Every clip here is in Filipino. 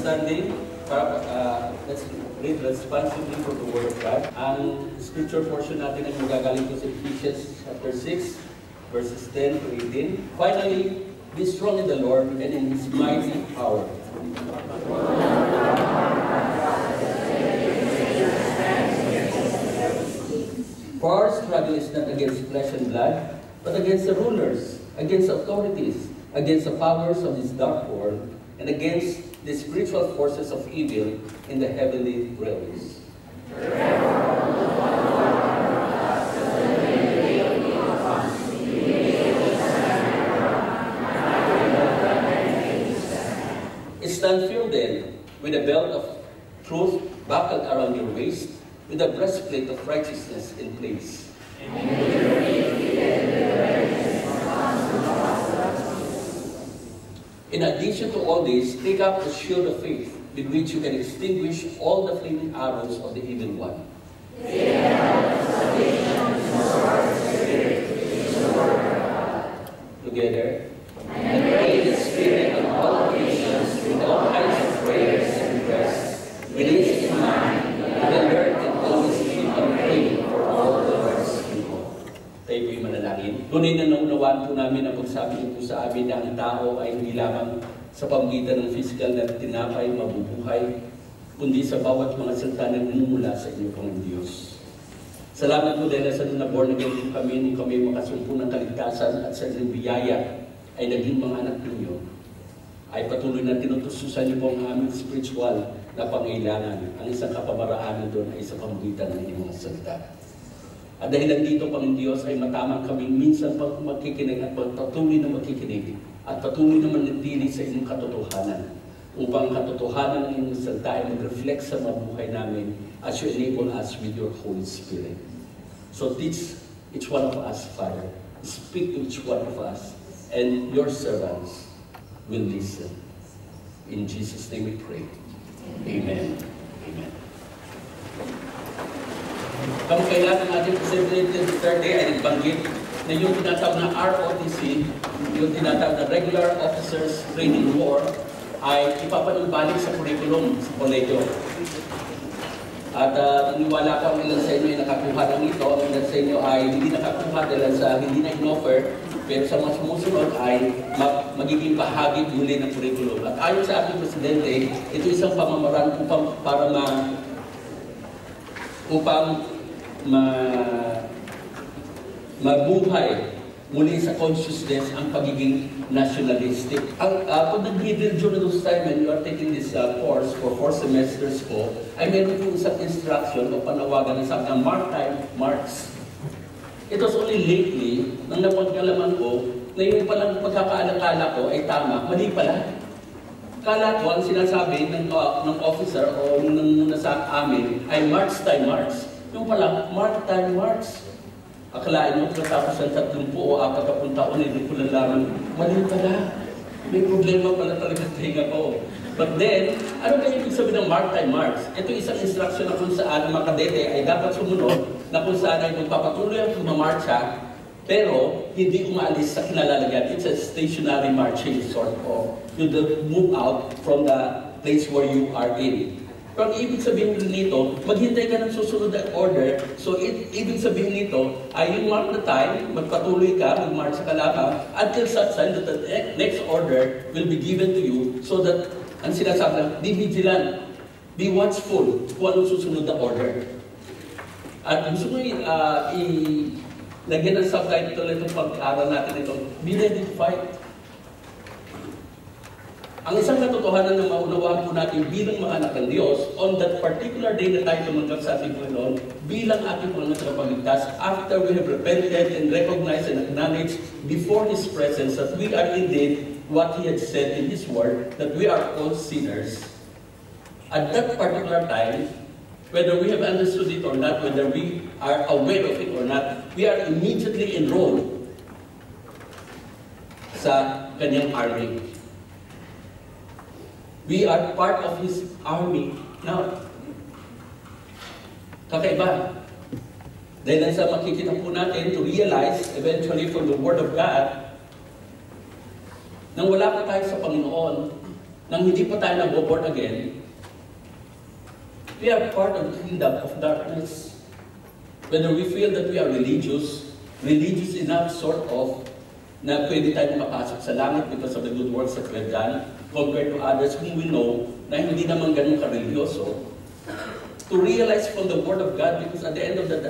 standing, let's read responsibly for the Word of God. Ang scripture portion natin ay magagaling ko sa Ephesians chapter 6, verses 10 to 18. Finally, be strong in the Lord and in His mighty power. For our struggle is not against flesh and blood, but against the rulers, against authorities, against the powers of this dark world, and against the spiritual forces of evil in the heavenly realms. Stand firm then, with a belt of truth buckled around your waist, with a breastplate of righteousness in place. In addition to all this, take up the shield of faith, with which you can extinguish all the flaming arrows of the evil one. Together, and pray in the Spirit on all occasions with all kinds of prayers and requests, with each in mind, and alert and always keep on praying for all the Lord's people. Tayo po'y manalangin. Tunay na naunawaan po namin ang pagsabi niyo po sa amin na ang tao ay hindi lamang sa pamamagitan ng physical na tinapay, mabubuhay, kundi sa bawat mga salita na namumula sa inyo pong Diyos. Salamat po dahil sa na born again po kami makasumpo ng kaligtasan at sa inyong biyaya ay naging mga anak ninyo, ay patuloy na tinutususan niyo po ang aming spiritual na pangailangan. Ang isang kapamaraanan doon ay sa pamamagitan ng inyong mga salita. At dahil nandito, Panginoon Diyos, ay matamang kami minsan pang magkikinig at patuloy na magkikinig at patuloy na manatili sa inyong katotohanan upang katotohanan ng inyong salita ay mag-reflect sa mabuhay namin as you enable us with your Holy Spirit. So teach each one of us, Father. Speak to each one of us, and your servants will listen. In Jesus' name we pray. Amen. Amen. Kamakailan ng ating celebrated Thursday ay nagbanggit na yung tinatawag na ROTC, yung tinatawag na Regular Officers Training Corps, ay ipapanumbalik sa curriculum sa koledyo. At naniwala ko ang ilan sa inyo ay nakakuha ng ito, ang ilan sa inyo ay hindi nakakuha dahil sa hindi na in-offer, pero sa mga sumusunod ay magiging bahagi muli ng curriculum. At ayon sa ating Presidente, ito isang pamamaraan upang mabuhay muli sa consciousness ang pagiging nationalistic. Pag nag-middle during those time when you are taking this course for 4 semesters po, ay meron po isang instruction o panawagan na sabi ng mark time, marks. It was only lately, nang napagkalaman ko, na yung palang pagkakaalakala ko ay tama, mali pala. Kala ko, ang sinasabi ng officer o nung nasa amin ay march time, march. Yung pala, mark time, march. Akalain mo, katapos ang 30 o 40 taon, hindi ko lang laman, mali pala. May problema pala talaga sa hinga ko. But then, ano kaya ibig sabihin ng mark time, march? Ito isang instruction na kung saan mga kadete ay dapat sumunod na kung saan ay magpapatuloy ang pumamarcha, pero hindi umaalis sa kinalalagyan. It's a stationary marching sort of. You move out from the place where you are in. Pero ang ibig sabihin nito, maghintay ka ng susunod na order. So, ibig sabihin nito ay yung mark na time, magpatuloy ka, mag-march ka lamang, until such time that the next order will be given to you so that, ang sinasabi lang, be vigilant, be watchful kung anong susunod na order. At gusto ko lagyan ng subtitle itong pag-aaral natin ito, be ready to fight. Ang isang katotohanan na maunawaan po natin bilang mga anak ng Diyos, on that particular day na tayo tumanggap sa ating Panginoon, bilang ating mga tagapagligtas, after we have repented and recognized and acknowledged before His presence that we are indeed what He had said in His Word, that we are all sinners. At that particular time, whether we have understood it or not, whether we are aware of it or not, we are immediately enrolled sa Kanyang army. We are part of His army. Now, kakaiba. Dahil sa makikita po natin to realize, eventually from the Word of God, nang wala pa tayo sa Panginoon, nang hindi pa tayo nag-born again, we are part of the kingdom of darkness. Whether we feel that we are religious enough sort of, na pwede tayo makapasok sa langit because of the good works that we've done, compared to others whom we know na hindi naman ganun ka-religyoso, to realize from the Word of God, because at the end of the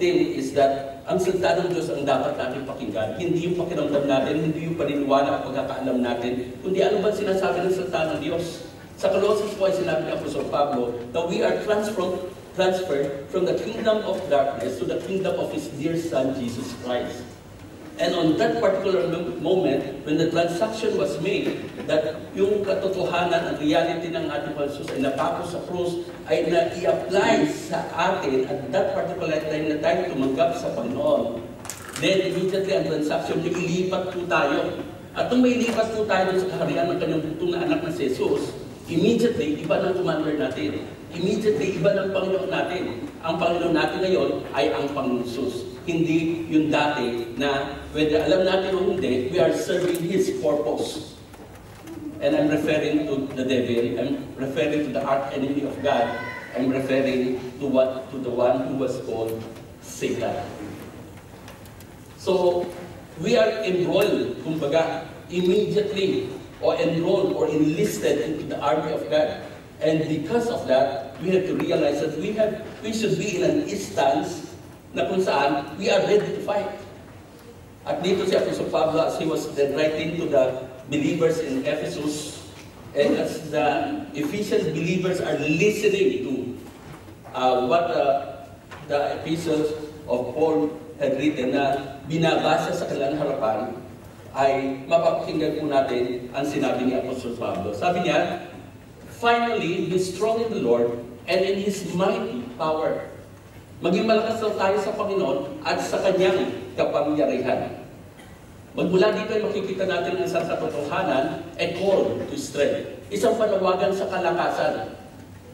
thing is that ang salita ng Diyos ang dapat natin pakinggan. Hindi yung pakiramdam natin, hindi yung paniniwala at pagkakaalam natin, kundi ano ba sinasabi ng salita ng Diyos. Sa Colossians po ay sinabi ni Apostol Pablo that we are transferred from the kingdom of darkness to the kingdom of His dear Son, Jesus Christ. And on that particular moment, when the transaction was made, that yung katotohanan, ang reality ng ating Jesus ay napako sa krus, ay na-i-apply sa atin at that particular time na tayo tumanggap sa Panginoon. Then immediately ang transaction, ilipat po tayo. At kung may ilipat po tayo sa kaharian ng kanyang butong na anak na si Jesus, immediately, iba ng commander natin. Immediately, iba ng Panginoon natin. Ang Panginoon natin ngayon ay ang Panginoon Jesus. Hindi yung dati na, whether alam natin o hindi, we are serving His purpose. And I'm referring to the devil. I'm referring to the arch enemy of God. I'm referring to the one who was called Satan. So, we are enrolled, kumbaga, immediately, or enrolled or enlisted into the army of God. And because of that, we have to realize that we should be in an instance na kung saan we are ready to fight. At dito si Apostol Pablo, as he was then writing to the believers in Ephesus, and as the Ephesian believers are listening to what the epistles of Paul had written na binabasa sa kanilang harapan, ay mapapakinggan po natin ang sinabi ni Apostol Pablo. Sabi niya, finally, be strong in the Lord and in His mighty power. Maging malakas tayo sa Panginoon at sa Kanyang kapangyarihan. Magmula dito ay makikita natin ang isang katotohanan, a call to strength. Isang panawagan sa kalakasan.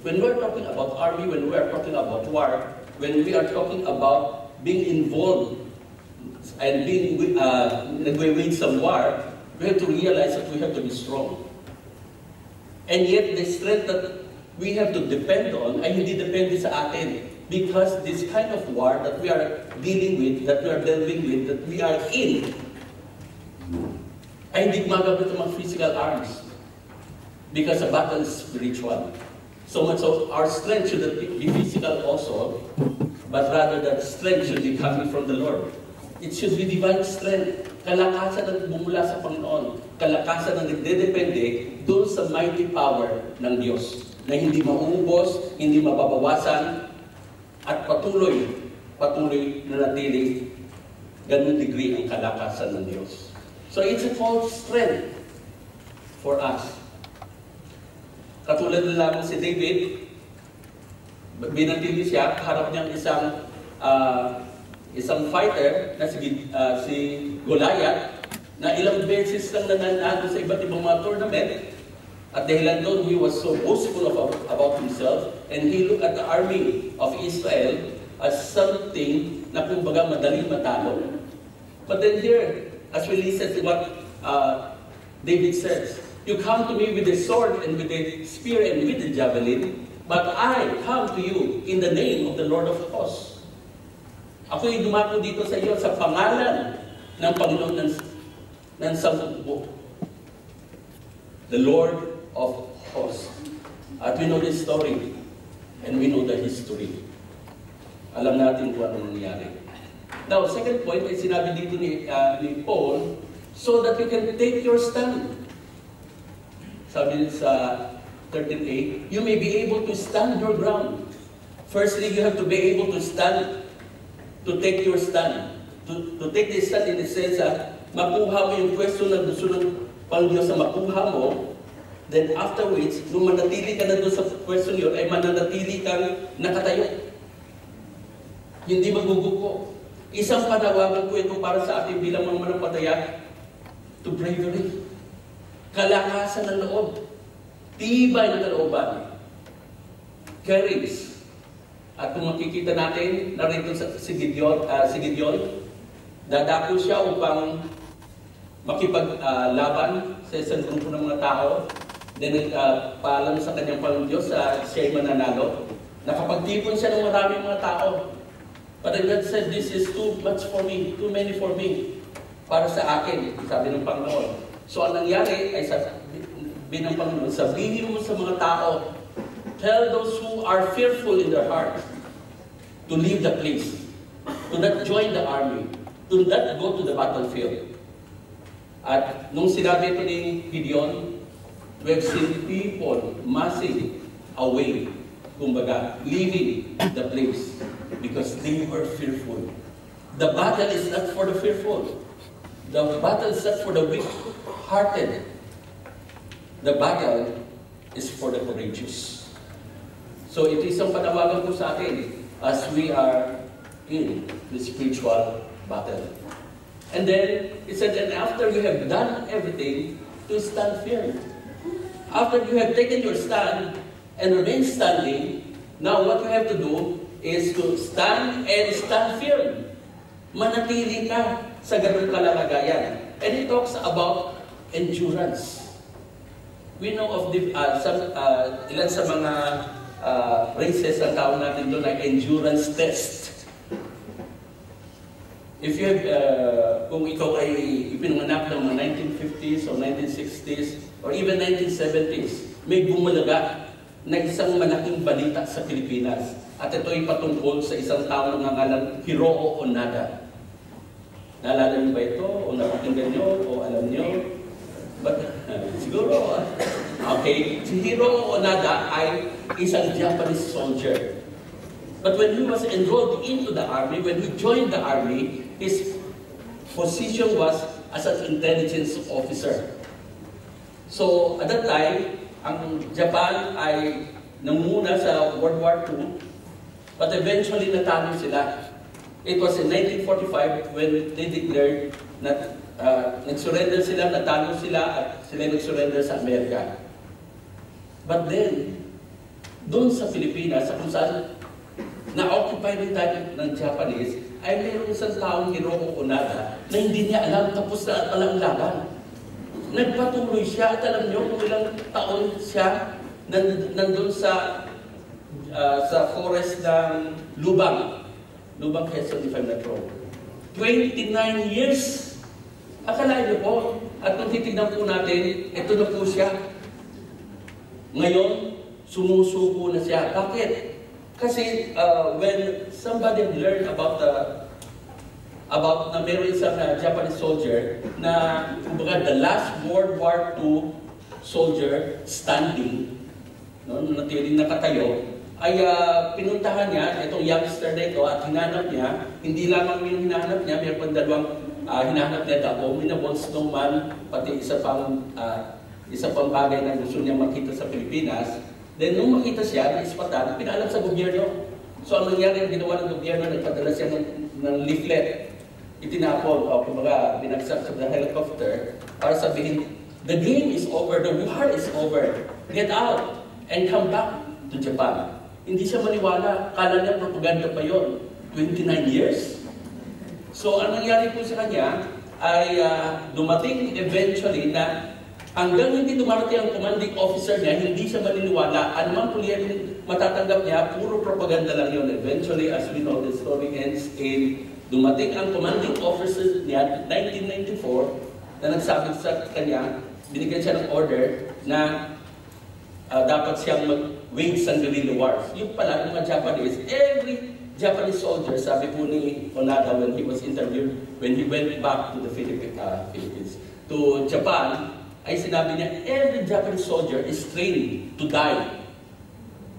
When we're talking about army, when we're talking about war, when we are talking about being involved and being nagwe-wage some war, we have to realize that we have to be strong. And yet, the strength that we have to depend on ay hindi depende sa atin. Because this kind of war that we are dealing with, that we are delving with, that we are in, ay hindi gumagamit ng mga physical arms. Because the battle is spiritual. So much so, our strength should not be physical also, but rather that strength should be coming from the Lord. It should be divine strength. Kalakasan na bumula sa Panginoon. Kalakasan na nagdedepende doon sa mighty power ng Diyos. Na hindi mauubos, hindi mababawasan, at patuloy na natili ganun degree ang kalakasan ng Diyos. So it's a false strength for us. Katulad na lamang si David, binatili siya, harap niyang isang fighter na si Goliath, na ilang beses lang nananalo sa iba't ibang mga tournament. At dahilan doon, he was so boastful about himself, and he looked at the army of Israel as something na kumbaga madaling matalo. But then here, as we listen to what David says, you come to me with the sword and with the spear and with the javelin, but I come to you in the name of the Lord of hosts. Ako'y dumako dito sa iyo sa pangalan ng Panginoon ng Sampubo, the Lord of hosts. At we know this story, and we know the history. Alam natin kung ano nangyari. Now, second point ay sinabi dito ni Paul, so that you can take your stand. Sabi sa 13a, you may be able to stand your ground. Firstly, you have to be able to stand, to take your stand. To take this stand in the sense that makuha mo yung pwesto na gusto ng Panginoon na makuha mo. Then afterwards, nung manatili ka na doon sa pwesto yun, ay mananatili kang nakatayo. Hindi maguguko. Isang panawagan po ito para sa ating bilang mga manampalataya to bravery. Kalakasan ng loob. Tibay ng kalooban. Courage. At kung makikita natin, narito si Gideon, dadako siya upang makipaglaban sa isang grupo ng mga tao, then paalam sa kanyang Panginoon siya'y mananalo. Nakapagtipon siya ng maraming mga tao. But God said, this is too much for me, too many for me. Para sa akin, sabi ng Panginoon. So ang nangyari ay sabi ng Panginoon, sabihin mo sa mga tao, tell those who are fearful in their heart to leave the place, to not join the army, to not go to the battlefield. At nung sinabi ito ni Gideon, we have seen people massing away, kumbaga, leaving the place because they were fearful. The battle is not for the fearful. The battle is not for the weak-hearted. The battle is for the courageous. So ito isang panawagan po sa atin as we are in the spiritual battle. And then, it said, and after you have done everything, to stand firm. After you have taken your stand and remain standing, now what you have to do is to stand and stand firm. Manatili ka sa ganung kalalagayan. And it talks about endurance. We know of ilan sa mga races ang tawag natin doon ay endurance test. If you have, kung ikaw ay ipinanganak ng mga 1950s or 1960s or even 1970s, may bumalaga na isang malaking balita sa Pilipinas. At ito ay patungkol sa isang tao na nangalan Hiroo Onoda. Naalala niyo ba ito? O napakinggan niyo? O alam niyo? But, siguro. Okay, si Hiroo Onoda ay isang Japanese soldier. But when he was enrolled into the army, when he joined the army, his position was as an intelligence officer. So, at that time, ang Japan ay nanguna sa World War II, but eventually natalo sila. It was in 1945 when they declared na nag-surrender sila, natalo sila, at sila nag-surrender sa Amerika. But then, doon sa Pilipinas, sa kung saan na-occupy rin tayo ng Japanese, ay mayroong isang taong Hiroo Onoda na hindi niya alam tapos na palang laban. Nagpatuloy siya at alam niyo kung ilang taon siya nandun sa forest ng Lubang, Quezon, if I'm not wrong. 29 years! Akalain niyo po, at kung titignan po natin, ito na po siya. Ngayon, sumusuko na siya. Bakit? Kasi when somebody learned about na meron isang Japanese soldier na kumbaga the last World War II soldier standing, no, natiling nakatayo, ay pinuntahan niya itong youngster na ito at hinanap niya, hindi lamang yung hinanap niya, may pang dalawang hinanap niya, the abominable snowman, pati isa pang bagay na gusto niya makita sa Pilipinas. Then, nung makita siya, na-ispatan, pinaalam sa gobyerno. So, ang nangyari, ang ginawa ng gobyerno, nagpadala siya ng leaflet. Itinapon, o kumbaga, binagsak sa helicopter, para sabihin, the game is over, the war is over. Get out and come back to Japan. Hindi siya maniwala, kala niya propaganda pa yon. 29 years. So, ang nangyari po sa kanya, ay dumating eventually na hanggang hindi dumarating ang commanding officer niya, hindi siya maniniwala. Anumang puliyan matatanggap niya, puro propaganda lang yun. Eventually, as we know, the story ends in dumating ang commanding officer niya, 1994, na nagsabi sa kanya, binigyan siya ng order na dapat siyang mag-wage ang guerrilla wars. Yung pala, mga Japanese, every Japanese soldier, sabi po ni Onoda when he was interviewed, when he went back to the Philippines, to Japan, ay sinabi niya, every Japanese soldier is trained to die.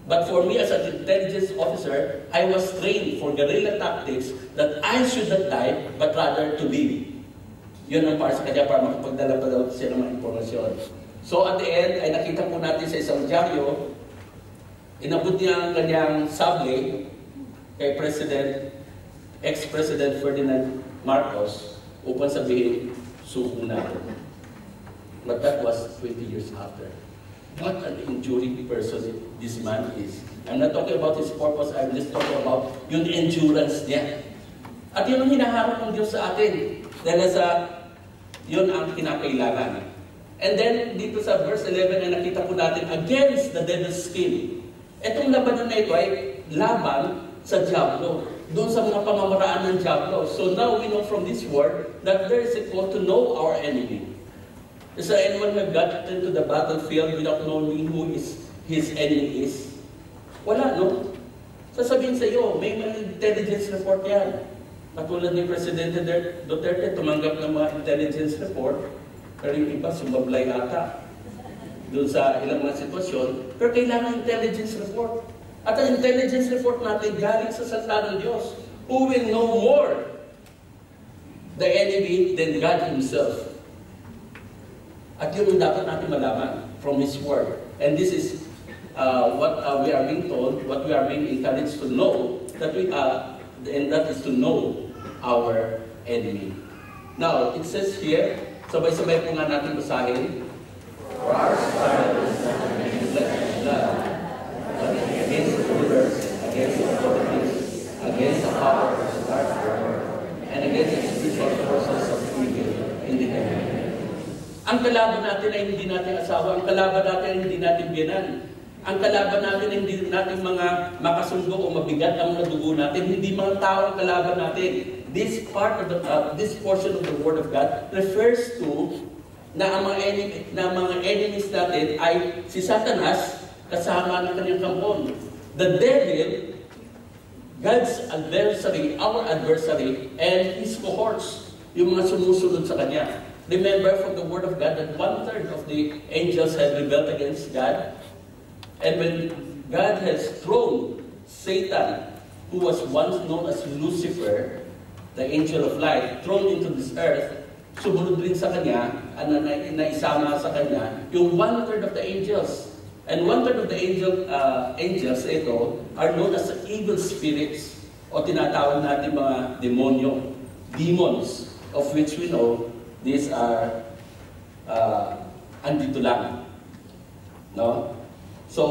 But for me as an intelligence officer, I was trained for guerrilla tactics that I should not die, but rather to live. Yun ang para sa kanya, para makapagdala pa daw siya ng mga impormasyon. So at the end, ay nakita po natin sa isang dyaryo, inabot niya ang kanyang sable kay ex-President Ferdinand Marcos upang sabihin, suko na. But that was 20 years after. What an enduring person this man is. I'm not talking about his purpose, I'm just talking about yung endurance niya. At yun ang hinaharap ng Diyos sa atin. Dahil sa Yun ang kinakailangan. And then, dito sa verse 11 ay nakita po natin, against the devil's scheme. Itong labanan na ito ay laban sa Diablo, doon sa mga pamamaraan ng Diablo. So now we know from this word that there is a call to know our enemy. Is there anyone who got into the battlefield without knowing who his enemy is? Wala, no? Sasabihin sa iyo, may mga intelligence report yan. Katulad ni Presidente Duterte, tumanggap ng mga intelligence report, pero yung iba sumablay ata doon sa ilang mga sitwasyon, pero kailangan intelligence report. At ang intelligence report natin galing sa salita ng Diyos, who will know more the enemy than God Himself. At yun ang dapat natin malaman from His Word. And this is what we are being told, what we are being encouraged to know, that and that is to know our enemy. Now, it says here, sabay-sabay po nga natin basahin. For our struggle is not against flesh and blood, but against the rulers, against the authorities, against the powers of darkness, and against the spiritual forces of evil in the heaven. Ang kalaban natin ay hindi natin asawa, ang kalaban natin ay hindi natin biyanan. Ang kalaban natin ay hindi natin mga makasundo o mabigat ang mga dugo natin, hindi mga tao ang kalaban natin. This part of this portion of the Word of God refers to na ang mga enemies natin ay si Satanas kasama ng kanyang kampon. The devil, God's adversary, our adversary, and his cohorts, yung mga sumusunod sa kanya. Remember from the Word of God that 1/3 of the angels have rebelled against God. And when God has thrown Satan, who was once known as Lucifer, the angel of light, thrown into this earth, sumunod rin sa kanya, naisama sa kanya, yung 1/3 of the angels. And 1/3 of the angels, ito, are known as evil spirits, o tinatawag natin mga demonyo, demons, of which we know, these are andito lang. No? So,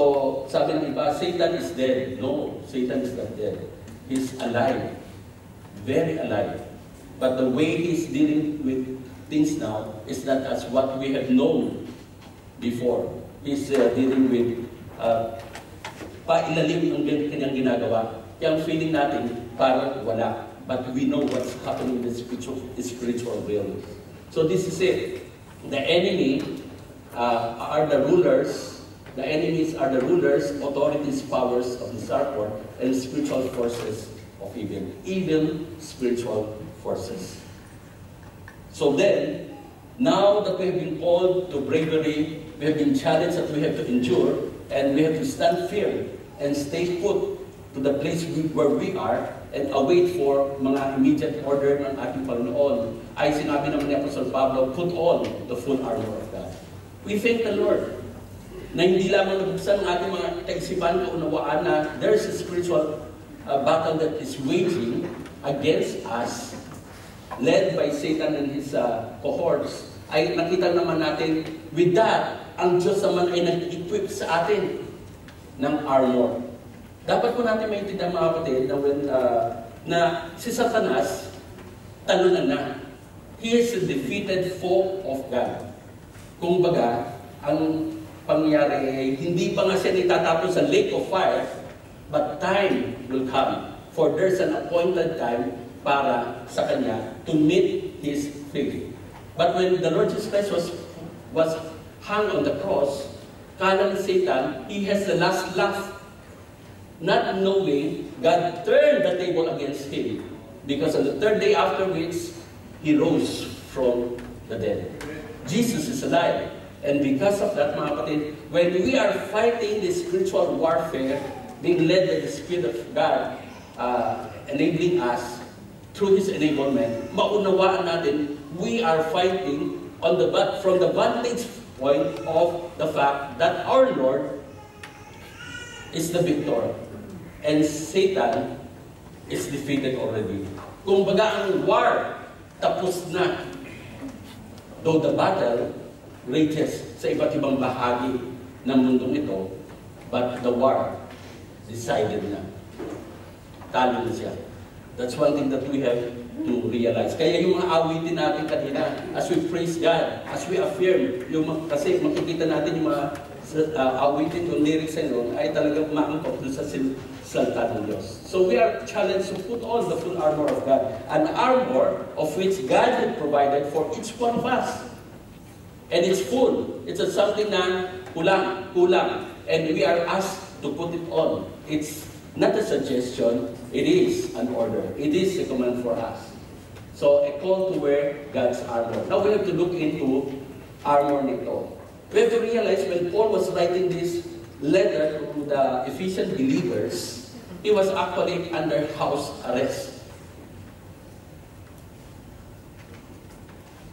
sabi ng iba, Satan is dead. No, Satan is not dead. He's alive. Very alive. But the way he's dealing with things now is not as what we have known before. He's dealing with pailalim ang kanyang ginagawa. Kaya ang feeling natin, parang wala. But we know what's happening in the spiritual realm. So this is it. The enemy are the rulers. The enemies are the rulers, authorities, powers of this world, and spiritual forces of evil. Evil spiritual forces. So then, now that we have been called to bravery, we have been challenged that we have to endure, and we have to stand firm and stay put to the place where we are and await for mga immediate order ng ating Panginoon. Ay sinabi naman ni Apostle Pablo, put on the full armor of God. We thank the Lord na hindi lamang nabuksan ang ating mga kaisipan, kaunawaan na there is a spiritual battle that is waging against us, led by Satan and his cohorts. Ay nakita naman natin, with that, ang Diyos naman ay nag-equip sa atin ng armor. Dapat po natin maintindihan mga kapatid na si Satanas, talunan na. He is a defeated foe of God. Kung baga, ang pangyayari ay hindi pa nga siya itatapon sa lake of fire, but time will come. For there's an appointed time para sa kanya to meet his fate. But when the Lord Jesus Christ was hung on the cross, kala ni Satan, he has the last laugh. Not knowing, God turned the table against him. Because on the third day after which, he rose from the dead. Jesus is alive. And because of that, mga kapatid, when we are fighting this spiritual warfare, being led by the Spirit of God, enabling us through His enablement, maunawaan natin, we are fighting from the vantage point of the fact that our Lord is the victor. And Satan is defeated already. Kung baga ang war, tapos na. Though the battle rages sa iba't ibang bahagi ng mundong ito, but the war decided na. Talo na siya. That's one thing that we have to realize. Kaya yung mga awitin natin kanina, as we praise God, as we affirm, kasi makikita natin yung mga awitin yung lyrics and all, ay talagang maangkop doon sa salita ng Diyos. So we are challenged to put on the full armor of God, an armor of which God had provided for each one of us. And it's full. It's something na kulang, and we are asked to put it on. It's not a suggestion, it is an order. It is a command for us. So a call to wear God's armor. Now we have to look into armor nito. We have to realize when Paul was writing this letter to the Ephesian believers, he was actually under house arrest.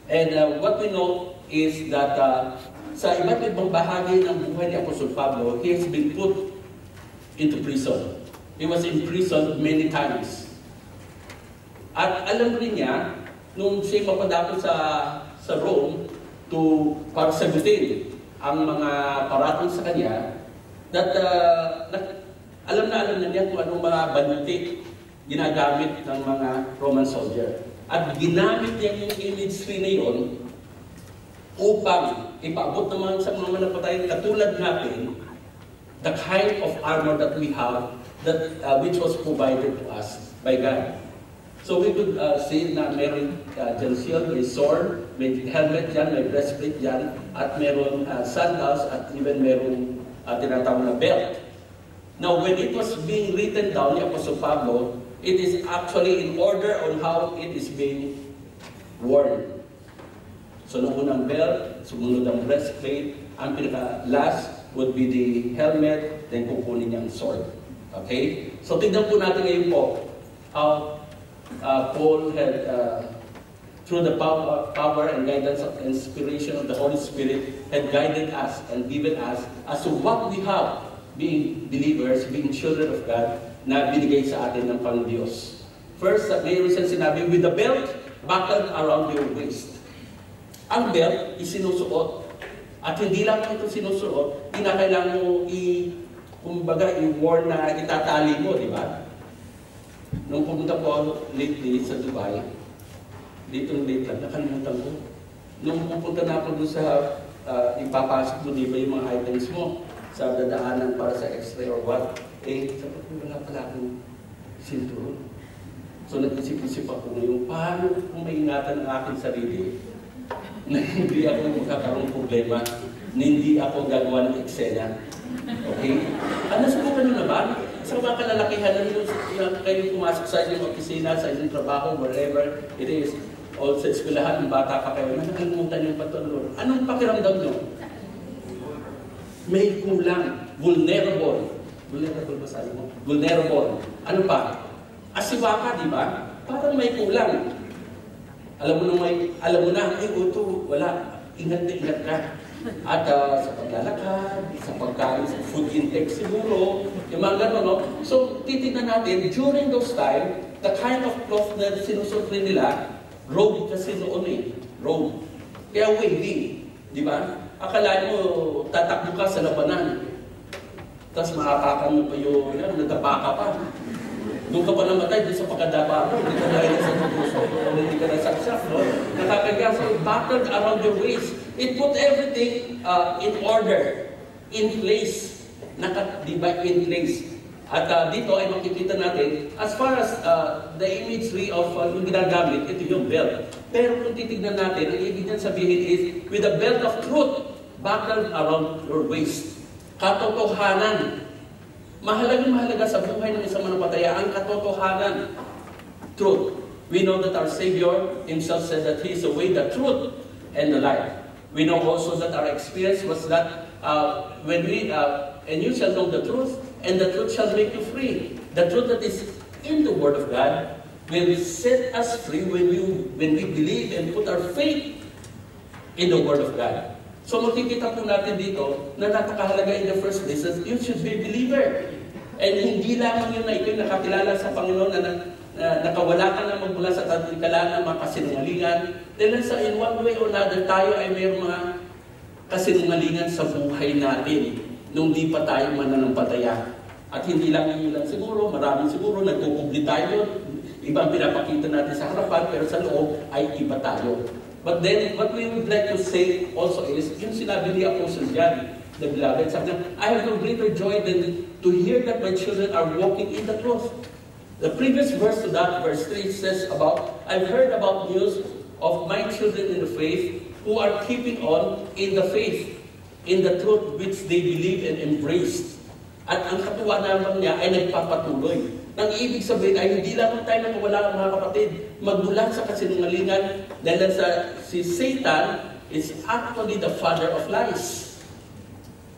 And what we know is that sa iba't ibang bahagi ng buhay ni Apostol Pablo, he has been put into prison. He was imprisoned many times. At alam rin niya, nung siya mapadako sa Rome, para sagutin ang mga paratang sa kanya, that alam na niya kung anong mga banuti ginagamit ng mga Roman soldier. At ginamit niya yung imagery na yun upang ipaabot naman sa mga manapatay katulad natin the kind of armor that we have, that which was provided to us by God. So we could see na meron dyan shield, may sword, may helmet dyan, may breastplate dyan, at meron sandals, at even meron tinatawag na belt. Now when it was being written down ni Apostol Pablo, it is actually in order on how it is being worn. So nung unang belt, sumunod ang breastplate, ang pinaka-last would be the helmet, then kukunin niyang sword. Okay? So tignan po natin ngayon po how Paul had, through the power and guidance of inspiration of the Holy Spirit, had guided us and given us as to what we have, being believers, being children of God, na binigay sa atin ng Panginoon Diyos. First, mayroon siyang sinabi, with the belt buckled around your waist. Ang belt, isinusuot. At hindi lang ito sinusuot, kinakailangan mo kumbaga, i-worn na itatali mo, di ba? Nung pumunta po ako lately sa Dubai, dito late lang, nakalimutan ko. Nung pupunta na ako doon sa ipapasok mo, di ba yung mga items mo sa dadaanan para sa x-ray or what, sabi ko, wala pala akong sinturon. So nag-isip-isip ako ngayon, paano kung maingatan ang aking sarili na hindi ako magkakaroon problema, na hindi ako gagawa ng eksena. Okay? Nasubukan nyo na ba? Sa mga kalalakihan na kayo pumasok sa inyong opisina, sa inyong trabaho, wherever it is, o sa eskwelahan, ng bata pa kayo, nakalimutan yung patulog. Anong pakiramdam nyo? May kulang. Vulnerable. Vulnerable ba sa mo? Vulnerable. Ano pa? Asiwa ka, di ba? Parang may kulang. Alam mo na, uto, wala. Ingat ka. At sa paglalakad, sa pagkain, sa food intake siguro, yung mga gano'n, no? So, titignan natin, during those time, the kind of cloth na sinusuot rin nila, robe kasi noon robe. Kaya wavy, di ba? Akala mo, tatakbo ka sa labanan. Tapos maapakan mo pa yung, nadapa ka pa. Doon ka pa namatay, doon sa pagkadapa ka, hindi ka dahil sa tutuso, hindi ka nasaksak, no? Nakakagaya, so buckled around your waist. It put everything in order, in place. Diba, in place. At dito ay makikita natin, as far as the imagery of yung ginagamit, ito yung belt. Pero kung titignan natin, ang ibig niyan sabihin is, with a belt of truth, buckled around your waist. Katotohanan. Mahalaga sa buhay ng isang mananampalataya ang katotohanan. Truth. We know that our Savior Himself said that He is the way, the truth, and the life. We know also that our experience was that when we, and you shall know the truth, and the truth shall make you free. The truth that is in the Word of God will set us free when we believe and put our faith in the Word of God. So makikita po natin dito na napakahalaga in the first place that you should be a believer. And hindi lamang yun na ito'y nakakilala sa Panginoon na nakawala ka na magmula sa kalangan, mga kasinungalingan. Dahil sa in one way or another, tayo ay mayroong mga kasinungalingan sa buhay natin nung di pa tayo mananampalataya. At hindi lang yun lang siguro, maraming siguro, nagkukubli tayo. Iba ang pinapakita natin sa harapan, pero sa loob ay iba tayo. But then, what we would like to say also is, yung sinabi ni Apostle John, the beloved, sabi niya, I have no greater joy than to hear that my children are walking in the truth. The previous verse to that, verse 3, says about, I've heard about news of my children in the faith who are keeping on in the faith, in the truth which they believe and embraced. At ang katuwa naman niya ay nagpapatuloy. Nang ibig sabihin ay hindi lamang tayo nakawala, mga kapatid, magmula sa kasinungalingan, dahil si Satan is actually the father of lies.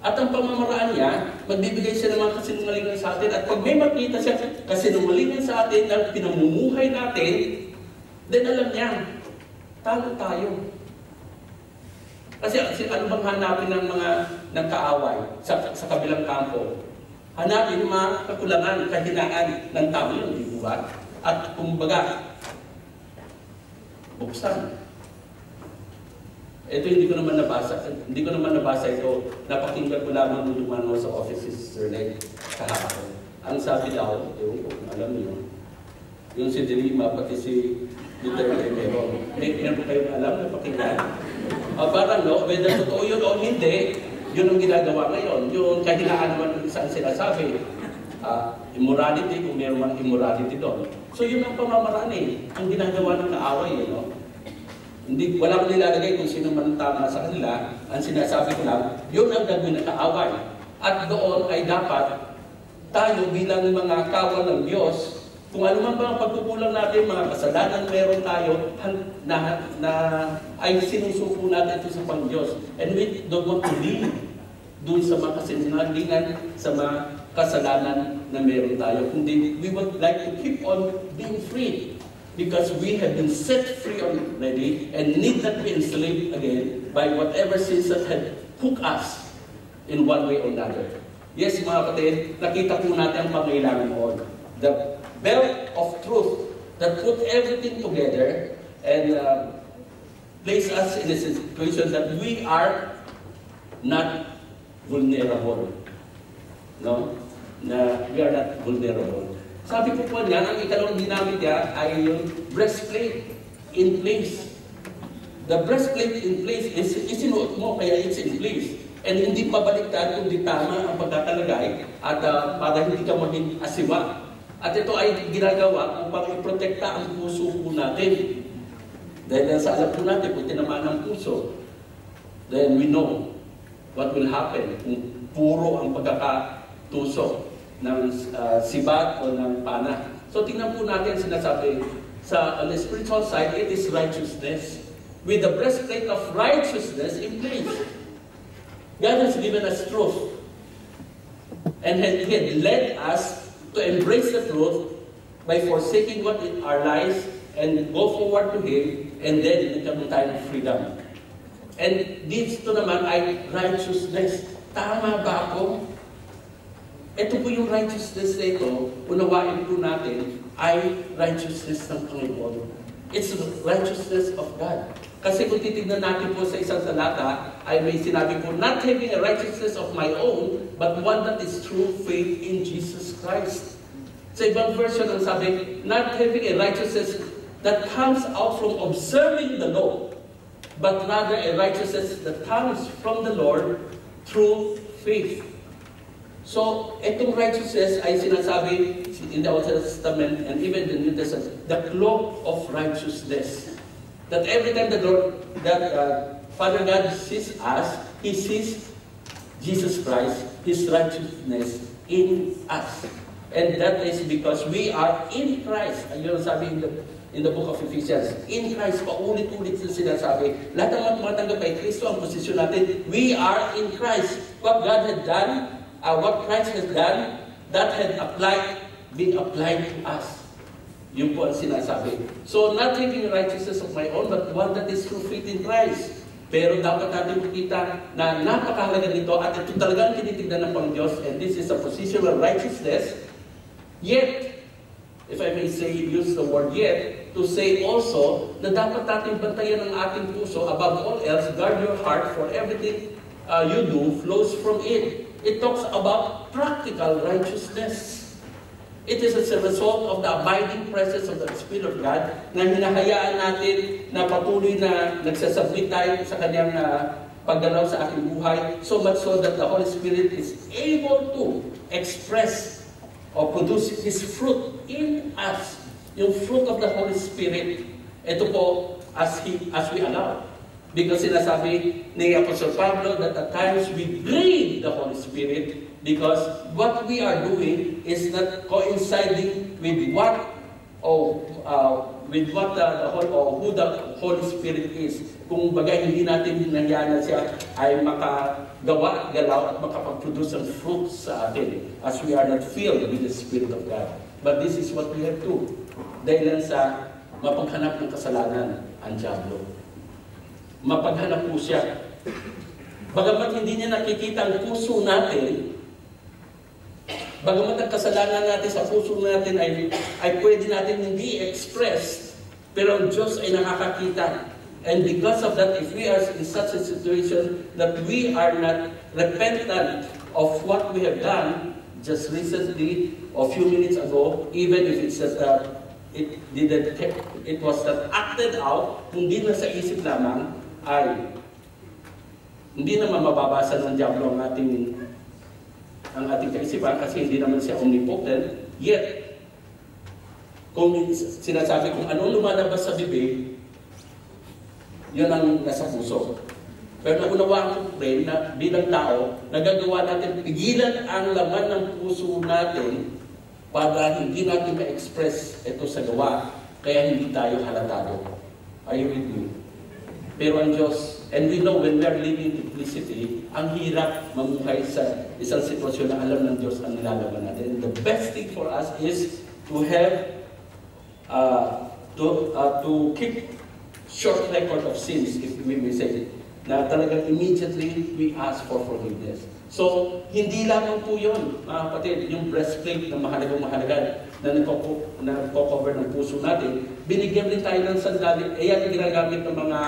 At ang pamamaraan niya, magbibigay siya ng mga kasinungalingan sa atin. At pag may makita siya kasinungalingan sa atin na pinamumuhay natin, then alam niya, talo tayo. Kasi ano bang hanapin ng mga nagkaaway sa kabilang kampo? Hanapin yung mga kakulangan, kahinaan ng tao yun, di ba? At kumbaga, buksan. Ito hindi ko naman nabasa ito. Napakinggan ko lamang nung lumano sa office si Sister Leg kahapon. Ang sabi daw, ewan ko, alam niyo, yung si Dilima, pati si Duterte, pero may po kayong alam na pakinggan. Parang no, whether totoo yun o hindi, yun ang ginagawa ngayon. Yung kahinaan naman ng isang sinasabi, immorality, kung mayroon mang immorality doon. So yun ang pamamaraan ang ginagawa ng kaaway. No? Wala ko nilalagay kung sino man tama sa kanila. Ang sinasabi ko lang, yun ang gagawin ng kaaway. At doon ay dapat tayo bilang mga kawal ng Diyos, kung ano man ba ang pagkukulang natin, mga kasalanan meron tayo, na ay sinusuko natin ito sa Pang-Diyos. And we don't want to live doon sa mga kasinungalingan, sa mga kasalanan na meron tayo. Kundi we would like to keep on being free because we have been set free already and need not be enslaved again by whatever sins that had hooked us in one way or another. Yes, mga kapatid, nakita po natin ang pangailangan mo. The belt of truth that put everything together and place us in a situation that we are not vulnerable. No? Na we are not vulnerable. Sabi po niya, ang ikalawang ginamit niya ay yung breastplate in place. The breastplate in place is isinuot mo, kaya it's in place. And hindi pabaliktad kung di tama ang pagkakalagay at para hindi ka maging asiwa. At ito ay ginagawa upang iprotekta ang puso po natin. Dahil sa alam po natin, kung tinamaan ang puso, then we know what will happen kung puro ang pagkakatusok ng sibat o ng pana. So tingnan po natin sinasabi, on the spiritual side, it is righteousness. With the breastplate of righteousness in place. God has given us truth. And He had led us to embrace the truth by forsaking what in our lives and go forward to Him, and then nagkaroon tayo ng freedom. And dito naman ay righteousness. Tama ba ako? Ito po yung righteousness na ito, unawain po natin, ay righteousness ng Panginoon. It's the righteousness of God. Kasi kung titignan natin po sa isang talata, ay may sinabi po, not having a righteousness of my own, but one that is true faith in Jesus Christ. Sa ibang version, ang sabi, not having a righteousness that comes out from observing the law, but rather a righteousness that comes from the Lord through faith. So, itong righteousness ay sinasabi in the Old Testament and even the New Testament, the cloak of righteousness. That every time Father God sees us, He sees Jesus Christ, His righteousness in us. And that is because we are in Christ. Ayun sabi in the book of Ephesians, in Christ, paulit-ulit na sinasabi, lahat ng mga tumatanggap kay Kristo, ang posisyon natin, we are in Christ. What God had done, what Christ has done, that had been applied to us. Yun po ang sinasabi. So, not having righteousness of my own, but one that is through faith in Christ. Pero dapat natin makita na napakahalaga nito at ito talagang tinitignan ng Pang-Diyos, and this is a position of righteousness. Yet, if I may say, use the word yet, to say also na dapat natin bantayan ang ating puso, above all else, guard your heart, for everything you do flows from it. It talks about practical righteousness. It is as a result of the abiding presence of the Spirit of God na hinahayaan natin na patuloy na nagsasubmit tayo sa Kanyang paggalaw sa ating buhay, so much so that the Holy Spirit is able to express or produce His fruit in us. Yung fruit of the Holy Spirit, ito po as we allow. Because sinasabi ni Apostle Pablo that at times we grieve the Holy Spirit because what we are doing is not coinciding with what who the Holy Spirit is. Kung bagay hindi natin hinayaan na siya ay makagawa, galaw at makapag-produce ng fruit sa atin as we are not filled with the Spirit of God. But this is what we have to. Dahil sa mapaghanap ng kasalanan ang diablo. Mapaghanap po siya. Bagamat hindi niya nakikita ang puso natin, bagamat ang kasalanan natin sa puso natin ay pwede natin hindi express, pero ang Diyos ay nakakakita. And because of that, if we are in such a situation that we are not repentant of what we have done just recently, or a few minutes ago, even if it's just it was not acted out, hindi na sa isip lamang, ay hindi naman mababasa ng diablo ang ating kaisipan kasi hindi naman siya omnipotent. Yet, kung sinasabi kung anong lumalabas sa bibig, yun ang nasa puso. Pero naunawaan ko rin na bilang tao, nagagawa natin pigilan ang laman ng puso natin para hindi natin ma-express ito sa gawa, kaya hindi tayo halatado. Are you with me? Pero ang Diyos, and we know when we are living in duplicity, ang hirap mamuhay sa isang sitwasyon na alam ng Diyos ang nilalaman natin. And the best thing for us is to have, to keep short record of sins, if we may say it, na talagang immediately we ask for forgiveness. So, hindi lamang po yun, mga kapatid, yung breastplate na mahalagang-mahalaga na nagpo-cover ng puso natin, binigyan din tayo ng sandali. Yan ang ginagamit ng mga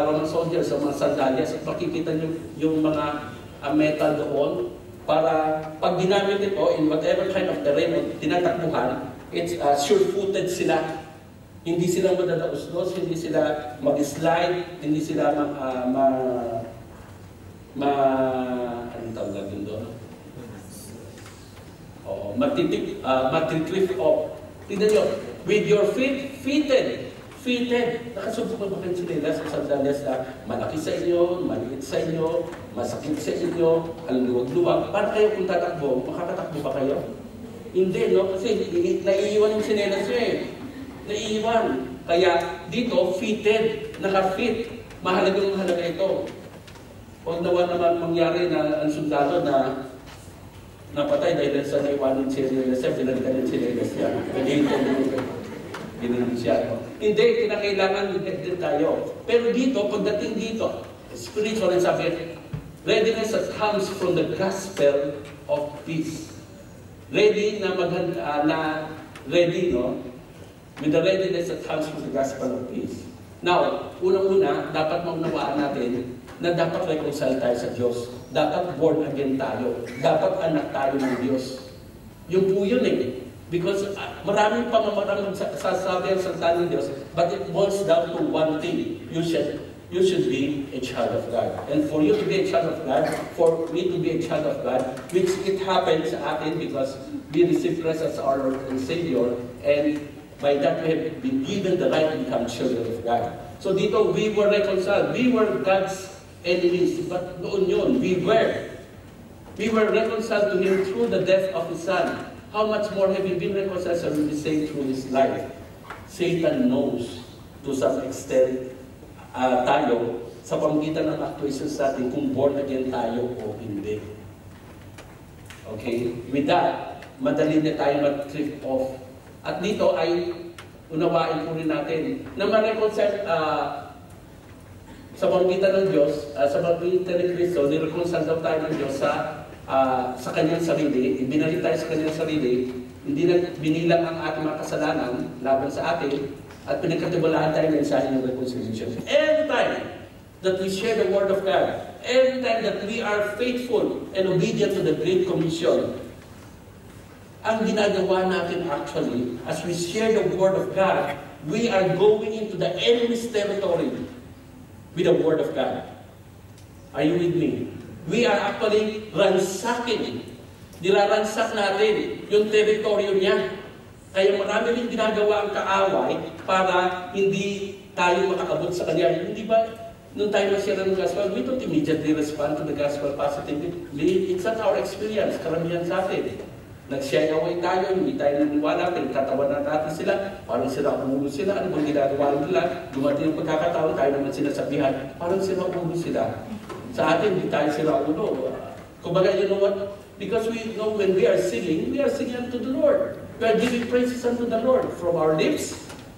Roman soldiers sa mga sandalyas. At makikita nyo yung mga metal doon para pag ginamit ito in whatever kind of terrain o tinatakbuhan, it's sure-footed sila. Hindi sila madadaos-dos, hindi sila mag-slide, hindi sila anong tawag natin doon? Matitrip off. Tignan nyo, with your feet, fitted. Nakasubok na ba kayo sila sa sandalyas na malaki sa inyo, maliit sa inyo, masakit sa inyo, ang luwag-luwag. Para kayo kung tatakbo, makakatakbo ba kayo? Hindi, no? Kasi naiiwan yung sinelas nyo eh. Naiiwan. Kaya dito, fitted, naka-fit. Mahalaga ito. Huwag naman mangyari na ang sundalo na napatay dahil sa naiwanan siya ng siya, pinalitan ng sinelas niya. Ginanon siya. Hindi, kinakailangan din tayo. Pero dito, pagdating dito, spiritual and sabi, readiness that comes from the gospel of peace. Ready na ready, no? With the readiness that comes from the gospel of peace. Now, unang-una, dapat maunawaan natin na dapat reconcile tayo sa Diyos. Dapat born again tayo. Dapat anak tayo ng Diyos. Yung po yun eh. Because maraming pamamarang sasabi ang salita ng Diyos, but it boils down to one thing. You should be a child of God. And for you to be a child of God, for me to be a child of God, which it happens sa atin because we receive Christ as our Lord and Savior, and by that we have been given the right to become children of God. So dito, we were reconciled. We were God's enemies. But noon yun, we were reconciled to Him through the death of His Son. How much more have you been reconciled so we say through His life? Satan knows to some extent tayo sa pamagitan ng actuations natin kung born again tayo o hindi. Okay? With that, madali na tayo mag-trip off. At dito ay unawain po rin natin na ma-reconcile sa pamagitan ng Diyos, sa pamagitan ng Kristo, ni-reconcile daw tayo ng Diyos sa kanyang sarili, ibinalik tayo sa kanyang sarili, hindi na binilang ang ating mga kasalanan laban sa atin, at pinagkatiwalaan tayo ng mensahe ng reconciliation. Every time that we share the Word of God, every time that we are faithful and obedient to the Great Commission, Ang ginagawa natin actually, as we share the Word of God, we are going into the enemy's territory with the Word of God. Are you with me? We are actually ransacking. Niraransak natin yung teritoryo niya. Kaya marami rin ginagawa ang kaaway para hindi tayo makaabot sa kanya. Hindi ba, nung tayo masira ng gospel, we don't immediately respond to the gospel positively. It's not our experience, karamihan sa atin. Nag-share away tayo, hindi tayo naniwala, pinagtatawanan natin sila, parang sila ulo sila, ano bang ginagawa nila, dumating ang pagkakataon, tayo naman sinasabihan, parang sila ulo sila. Sa atin, hindi tayo sila ulo. Kumbaga, you know what? Because we know when we are singing unto the Lord. We are giving praises unto the Lord from our lips.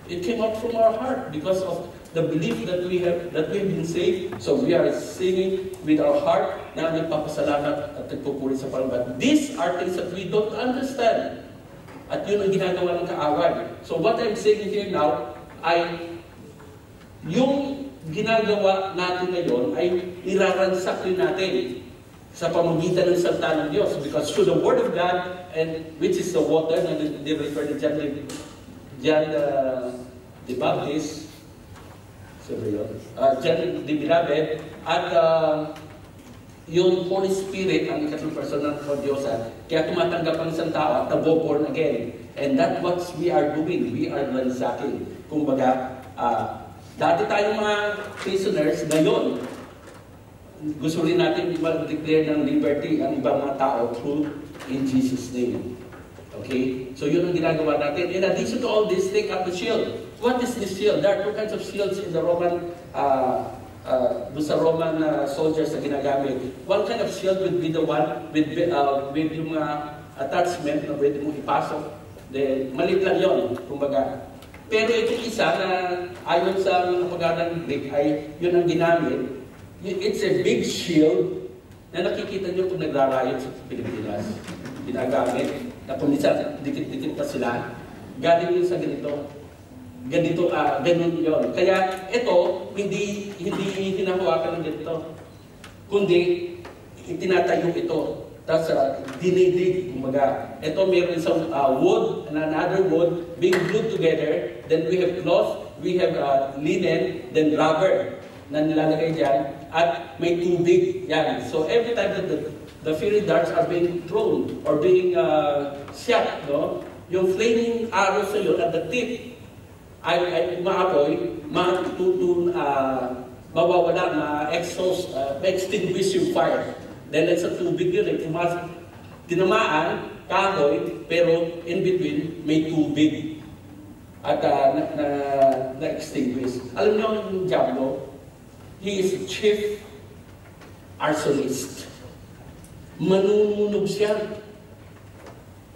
It came out from our heart because of the belief that we have been saved. So we are singing with our heart na nagpapasalamat at nagpupuri sa Panginoon. These are things that we don't understand. At yun ang ginagawa ng kaaway. So what I'm saying here now ay yung ginagawa natin ngayon ay iraransak rin natin sa pamamagitan ng salita ng Diyos. Because through the Word of God, and which is the water, na they refer to John the Baptist, John the Beloved, at yung Holy Spirit, ang ikatlong person ng Diyos, kaya tumatanggap ang isang tao at nabo-born again. And that's what we are doing. We are ransacking. Kumbaga, dati tayong mga prisoners, ngayon, gusto rin natin mag-declare ng liberty ang ibang mga tao through in Jesus' name. Okay? So yun ang ginagawa natin. In addition to all this, take up the shield. What is this shield? There are two kinds of shields in the Roman, soldiers na ginagamit. One kind of shield would be the one with yung attachment na pwede mong ipasok. Malit lang yun, kumbaga. Pero itong isa na ayon sa pag-aaral ng Greek ay yun ang ginamit. It's a big shield na nakikita nyo kung nagrarayot sa Pilipinas. Ginagamit na kung minsan dikit-dikit pa sila. Galing yun sa ganito. Ganun yun. Kaya ito, hindi hinahawakan ng ganito. Kundi, itinatayo ito. Tapos dinidig, kumbaga. Ito meron isang wood and another wood being glued together. Then we have cloth, we have linen, then rubber na nilalagay dyan. At may tubig. Yan. So every time that the fiery darts are being thrown or being shot, no? Yung flaming arrows sa yun at the tip ay umaapoy, mawawala, ma-extinguish yung fire. Then sa tubig yun, tinamaan, kahoy, pero in between may tubig at na-extinguish. Alam niyo yung Diablo, he is chief arsonist. Manununog siya.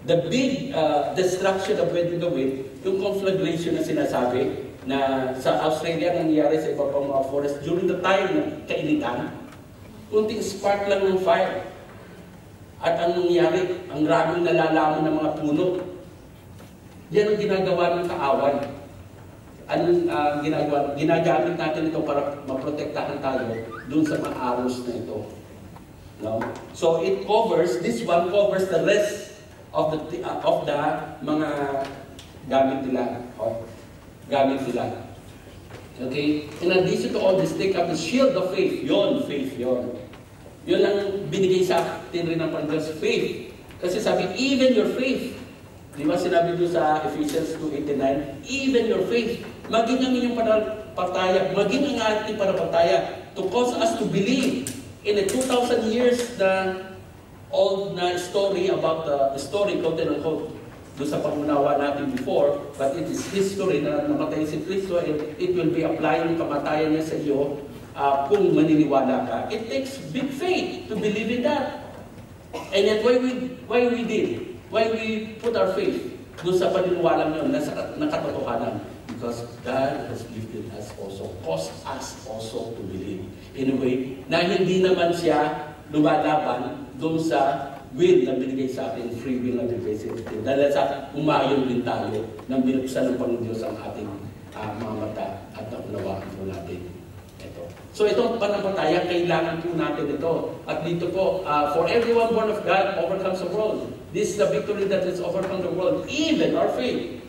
The big destruction na pwede gawin, yung conflagration na sinasabi, na sa Australia nangyayari sa iba pang mga forest during the time ng kainitan, kunting spark lang ng fire. At ang nangyayari, ang raming nalalaman ng mga puno. Yan ang ginagawa ng kaaway. Anong ginagawa? Ginagamit natin ito para maprotektahan tayo dun sa mga arrows na ito. No? So it covers, this one covers the rest of the mga gamit nila. Okay? In addition to all this, take up the shield of faith. Faith yon. Yun ang binigay sa atin rin ng Panginoon, faith. Kasi sabi, even your faith. Di ba sinabi doon sa Ephesians 2:89, even your faith. Maging ang inyong pananampalataya, maging ang ating pananampalataya to cause us to believe in a 2,000 years na old na story about the story, quote and unquote, doon sa pangunawa natin before, but it is history na namatay si Kristo and it will be applying yung kamatayan niya sa iyo kung maniniwala ka. It takes big faith to believe in that. And yet, why we put our faith doon sa paniniwala niyo na katotohanan? Because God has gifted us also, caused us also to believe. In a way, na hindi naman siya lumalaban doon sa will na binigay sa atin, free will na binigay sa atin. Dahil sa umayon din tayo nang binuksan ng Panginoon Diyos ang ating mga mata at naunawaan po natin. Ito. So itong pananampalataya, kailangan po natin ito. At dito po, for everyone born of God overcomes the world. This is the victory that has overcome the world, even our faith.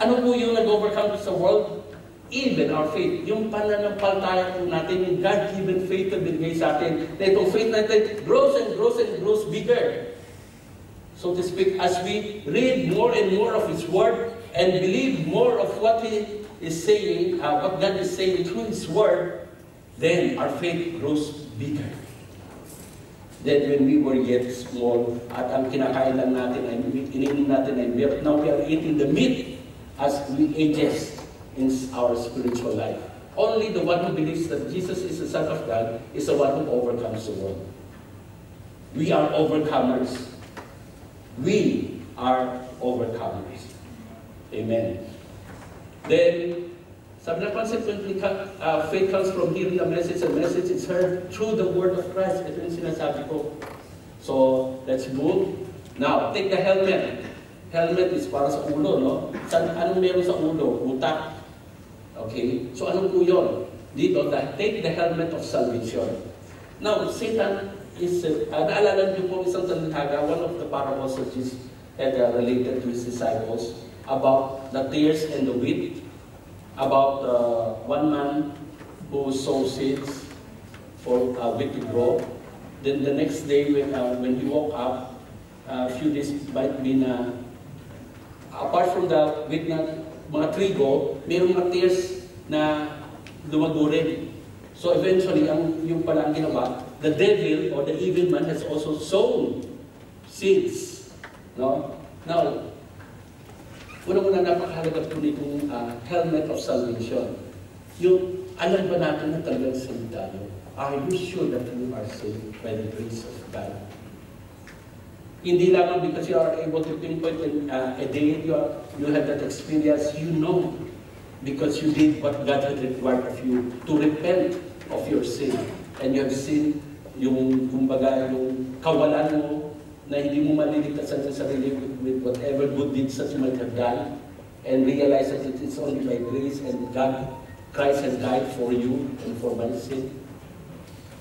Ano po yung nag-overcome sa world? Even our faith. Yung pananampalataya po natin, yung God-given faith na binigay sa atin, na itong faith natin grows and grows and grows bigger. So to speak, as we read more and more of His Word and believe more of what He is saying, what God is saying through His Word, then our faith grows bigger. Then when we were yet small, at ang kinakain lang natin ay iniinom natin ay milk, now we are eating the meat as we ages in our spiritual life. Only the one who believes that Jesus is the Son of God is the one who overcomes the world. We are overcomers. We are overcomers. Amen. Then, sabi na consequently, faith comes from hearing a message. A message is heard through the word of Christ. Ito yung sinasabi ko. So, let's move. Now, take the helmet. Helmet is para sa ulo, no? Anong meron sa ulo? Utak. Okay? So, ano po yun? Dito, take the helmet of salvation. Now, Satan is, naalala niyo po isang talitaga, one of the parables that Jesus had related to His disciples about the tares and the wheat, about one man who sows seeds for wheat to grow. Then the next day, when he woke up, a few days might be na, apart from the wheat na mga trigo, mayroong mga tares na lumago rin. So eventually, yung pala ang ginawa, the devil or the evil man has also sown seeds. No? Now, una-una napakahalaga po nitong helmet of salvation. Yung alam ba natin na talagang salita yun? Are you sure that you are saved by the grace of God? Hindi lamang because you are able to pinpoint a day you have that experience, you know, because you did what God had required of you to repent of your sin. And you have seen yung, kumbaga, yung kawalan mo na hindi mo maliligtasan sa sarili with whatever good deeds that you might have done, and realize that it is only by grace and God, Christ has died for you and for my sin.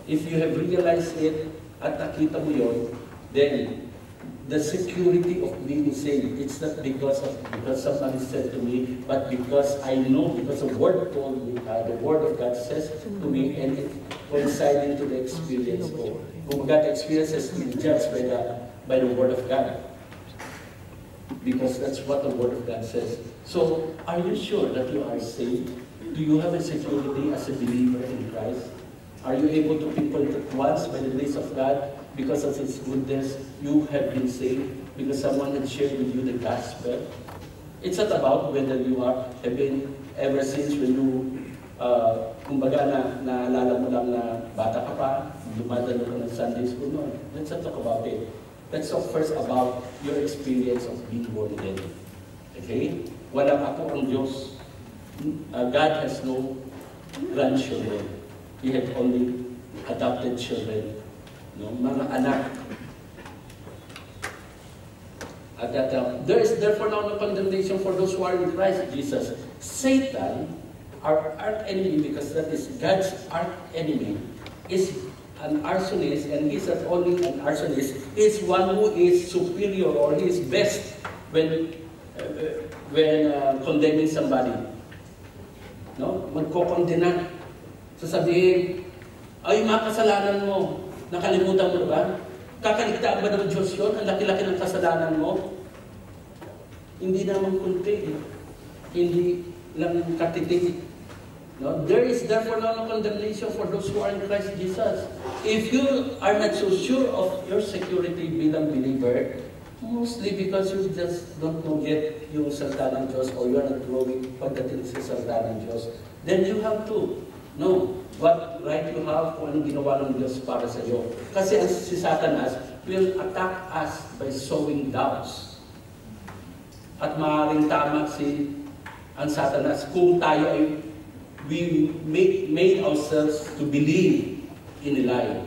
If you have realized it at nakita mo yun, then the security of being saved, it's not because somebody said to me, but because I know, because the Word told me, the Word of God says to me, and it coinciding to the experience ko. Kung God experiences to be judged by the Word of God. Because that's what the Word of God says. So, are you sure that you are saved? Do you have a security as a believer in Christ? Are you able to pinpoint it once by the grace of God? Because of His goodness, you have been saved because someone had shared with you the gospel. It's not about whether you have been ever since when you, kumbaga naalala mo lang na bata ka pa, dumadalo ka ng Sunday school. No, let's not talk about it. Let's talk first about your experience of being born again. Okay? Walang apo ang Diyos. God has no grandchildren. He had only adopted children. No? Mga anak. At that, there is therefore now no condemnation for those who are in Christ Jesus. Satan, our arch-enemy, because that is God's arch-enemy, is an arsonist, and he's not only an arsonist, is one who is superior or he is best when condemning somebody. No? Magkokondena. Sasabihin, ay, mga kasalanan mo, nakalimutan mo ba? Kakaligtaan ba ng Diyos yun? Ang laki-laki ng kasalanan mo? Hindi naman kunti. Hindi lang katitik. No? There is therefore no condemnation for those who are in Christ Jesus. If you are not so sure of your security bilang believer, mostly because you just don't know yet yung salita ng Diyos or you're not growing pagdating sa salita ng Diyos, then you have to know what right you have kung anong ginawa ng Diyos para sa iyo. Kasi si Satanas will attack us by sowing doubts. At maaaring tama ang Satanas kung tayo ay we made ourselves to believe in a lie.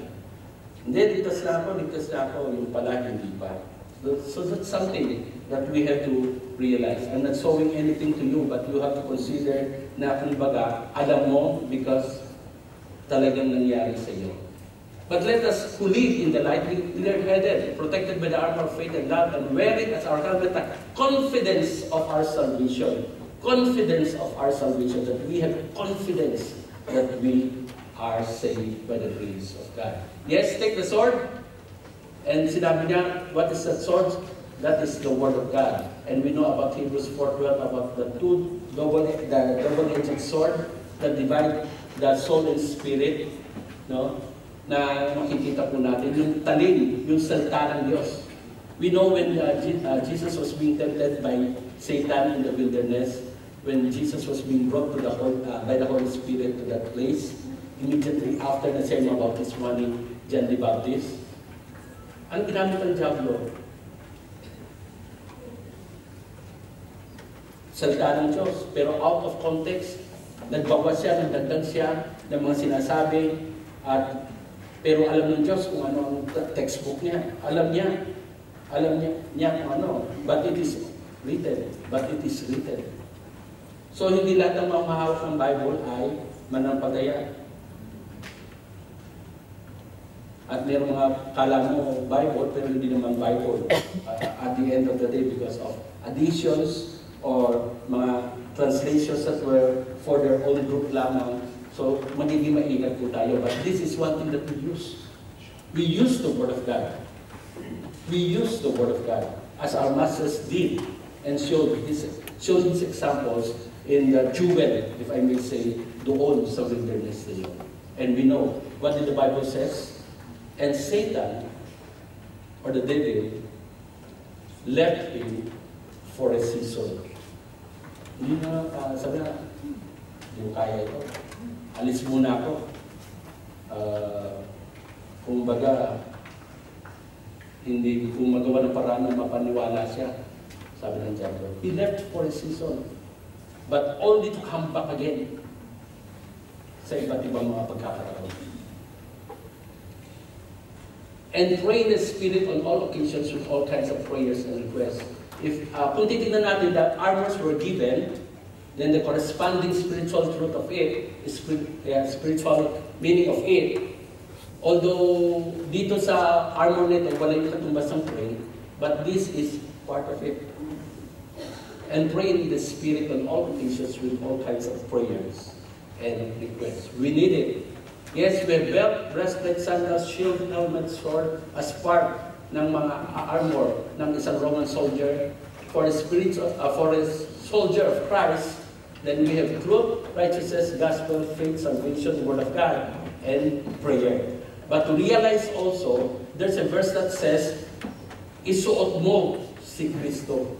Hindi, ligtas na ako, yung pala hindi pa. So that's something that we have to realize. I'm not showing anything to you, but you have to consider na kumbaga, alam mo, because talagang nangyari sa iyo. But let us who live in the light be clear-headed, protected by the armor of faith and love, and wearing as our helmet the confidence of our salvation. Confidence of our salvation, that we have confidence that we are saved by the grace of God. Yes, take the sword. And sinabi niya, what is that sword? That is the Word of God. And we know about Hebrews 4:12, about the double-edged sword that divide the soul and spirit, no? Na makikita po natin, yung talim, yung salita ng Diyos. We know when Jesus was being tempted by Satan in the wilderness, when Jesus was being brought to by the Holy Spirit to that place, immediately after na siya yung baptismani John the Baptist, ang ginamit ng Diablo, salita ng Diyos, pero out of context, nagbawas siya, nagdagdag siya ng mga sinasabi, pero alam ng Diyos kung ano ang textbook niya. Alam niya kung ano, but it is written. So hindi lahat ng mga mahawak ng Bible ay manampalataya. At mayroong mga kala mo Bible, pero hindi naman Bible at the end of the day because of additions or mga translations that were for their own group lamang. So, magiging maingat po tayo. But this is one thing that we use. We use the Word of God. We use the Word of God as our masters did and showed his examples in the jewel, if I may say, doon sa wilderness na yun. And we know, what did the Bible says? And Satan, or the devil, left him for a season. Hindi na, sabi na, hindi ko kaya ito. Alis muna ako. Kung baga, hindi kung magawa ng paraan na mapaniwala siya, sabi ng Diablo. He left for a season, but only to come back again sa iba't ibang mga pagkakataon. And pray in the Spirit on all occasions with all kinds of prayers and requests. Kung titignan natin that armors were given, then the corresponding spiritual truth of it, spiritual meaning of it, although dito sa armor nito, wala yung katumbas ng pray, but this is part of it. And pray in the Spirit on all occasions with all kinds of prayers and requests. We need it. Yes, we have belt, breastplate, sandals, shield, helmet, sword as part ng mga armor ng isang Roman soldier. For a soldier of Christ, then we have truth, righteousness, gospel, faith, salvation, word of God, and prayer. But to realize also, there's a verse that says, isuot mo si Kristo.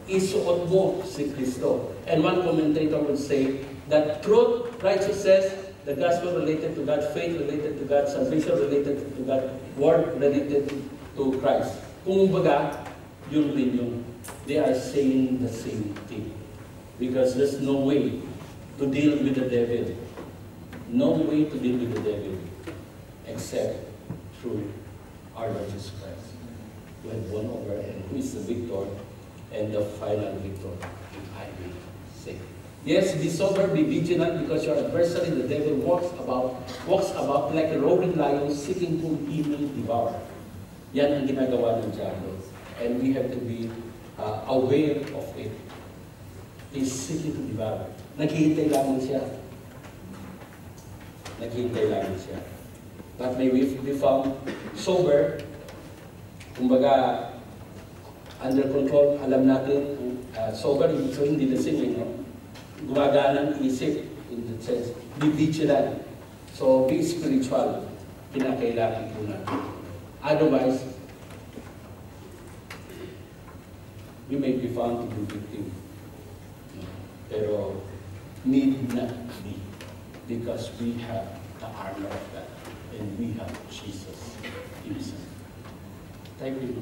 Isuot mo si Kristo. And one commentator would say that truth, righteousness, the gospel related to God, faith related to God, salvation related to God, word related to Christ. Kung baga, yun rin yun. They are saying the same thing. Because there's no way to deal with the devil. No way to deal with the devil except through our Lord Jesus Christ, who had won over and who is the victor and the final victor, if I may say. Yes, be sober, be vigilant, because your adversary, the devil, walks about like a roaring lion, seeking whom he will devour. Yan ang ginagawa ng diablo. And we have to be aware of it. Is seeking to devour. Naghihintay lamang siya. But may we be found sober, kumbaga, under control, alam natin, sober, so hindi lasing, gumagana ng isip, in the sense, be vigilant. So, be spiritual, kinakailangan po natin. Otherwise, we may be found to be victim. Pero need not be, because we have the armor of God and we have Jesus himself. Thank you.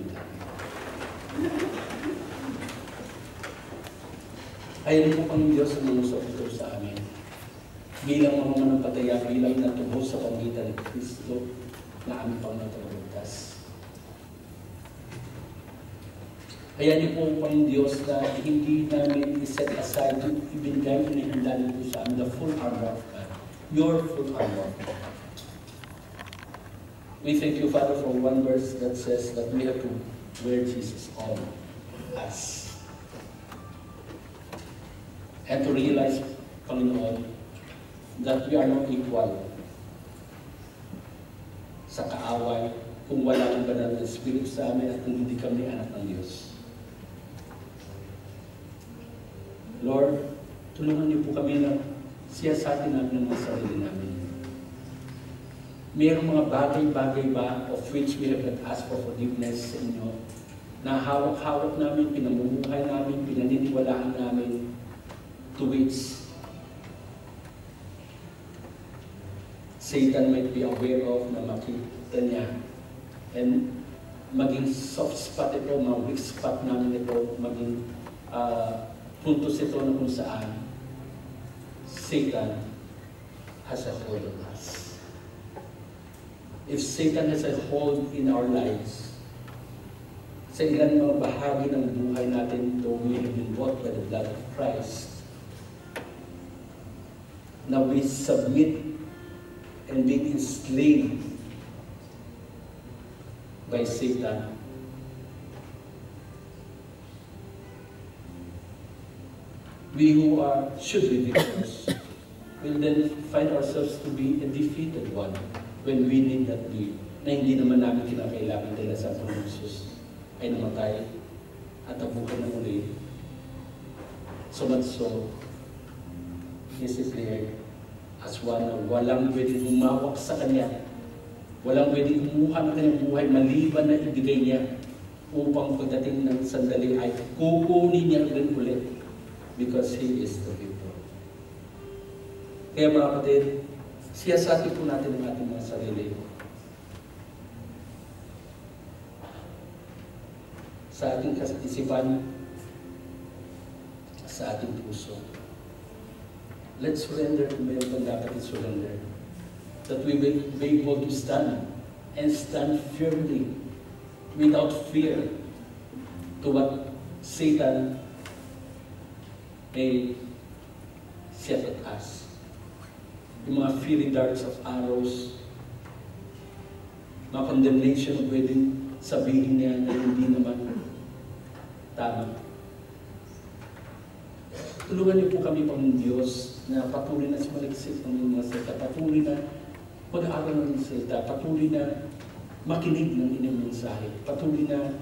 Ayon po ang Diyos ang nangusap ito sa amin. Bilang mga manampalataya, bilang natubos sa pagitan ni Kristo na aming pangataligtas. Kaya niyo po ang Diyos na hindi namin i-set aside, ibigay, inihanda niyo po sa amin the full armor of God. your full armor. We thank you, Father, for one verse that says that we have to wear Jesus on us. And to realize, Panginoon, that we are not equal sa kaaway kung wala ang banal na Espiritu sa amin at kung hindi kami anak ng Diyos. Lord, tulungan niyo po kami na siyasatin namin ang sarili namin. Mayroong mga bagay-bagay ba of which we have not asked for forgiveness sa inyo na hawak-hawak namin, pinamumuhay namin, pinaniniwalaan namin, to which Satan might be aware of na makita niya and maging soft spot ito, mga weak spot namin ito, maging puntos ito na kung saan Satan has a hold on us. If Satan has a hold in our lives, sa ilan mga bahagi ng buhay natin, though we have been bought by the blood of Christ, na we submit and be enslaved by Satan, we who should be victors will then find ourselves to be a defeated one when we need that be, na hindi naman namin kinakailangan dahil sa Panginoon Jesus ay namatay at nabuhay na muli. So much so, He is there as one na walang pwedeng humawak sa Kanya, walang pwedeng kumuha ng Kanyang buhay maliban na ibigay niya upang pagdating ng sandali ay kukunin niya rin ulit because He is the victor. Kaya mga kapatid, siyasatin po natin ang ating mga sarili. Sa ating isipan, sa ating puso. Let's surrender kung mayroon dapat i-surrender. That we will be able to stand and stand firmly without fear to what Satan may set at us. Yung mga fiery darts of arrows, mga condemnation pwedeng sabihin niya na hindi naman tama. Tulungan niyo po kami, Panginoon Diyos, na patuloy na sumaliksik ng mga salita, patuloy na mag-aaral ng salita, patuloy na makinig ng inyong mensahe, patuloy na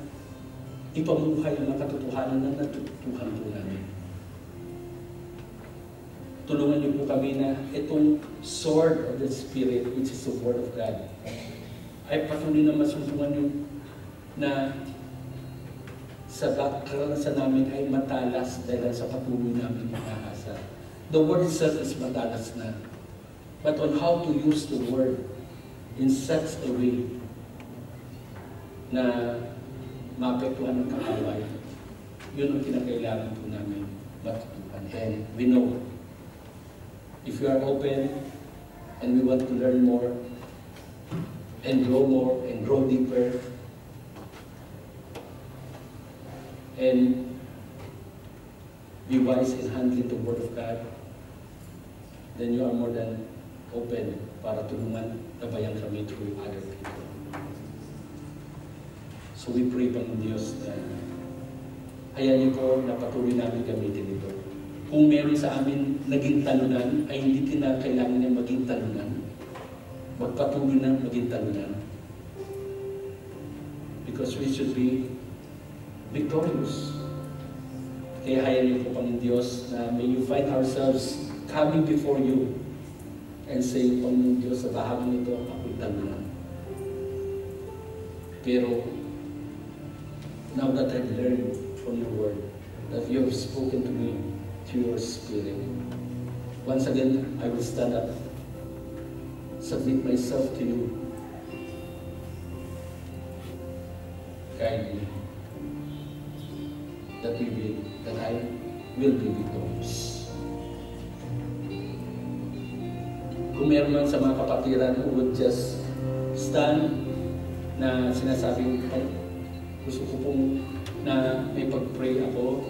ipamuhay ang katotohanan na natutuhan po namin. Tulungan niyo po kami na itong sword of the Spirit, which is the Word of God, ay patuloy na masuntungan niyo na sa karanasan namin ay matalas dahil sa patuloy namin inaasa. The Word itself is matalas na. But on how to use the Word in such a way na maapektuhan ng kaaway, yun ang kinakailangan po namin matutuhan. And we know, if we are open and we want to learn more and grow deeper, and be wise in handling the Word of God, then you are more than open para tulungan, gabayan kami through other people. So we pray, Panginoon Diyos, na hayaan niyo po na patuloy namin gamitin ito. Kung meron sa amin naging talunan, ay hindi kinakailangan niya maging talunan. Magpatuloy na maging talunan. Because we should be victorious. Kaya hayaan niyo po, Panginoon Diyos, na may you find ourselves coming before you and say, Panginoon Diyos, sa bahagi nito, ako'y talunan. Pero, now that I've learned from your word, that you have spoken to me through your Spirit, once again, I will stand up, submit myself to you. Guide me, that I will be victorious. Kung meron man sa mga kapatiran who would just stand na sinasabing, ay, gusto ko pong na may pag-pray ako,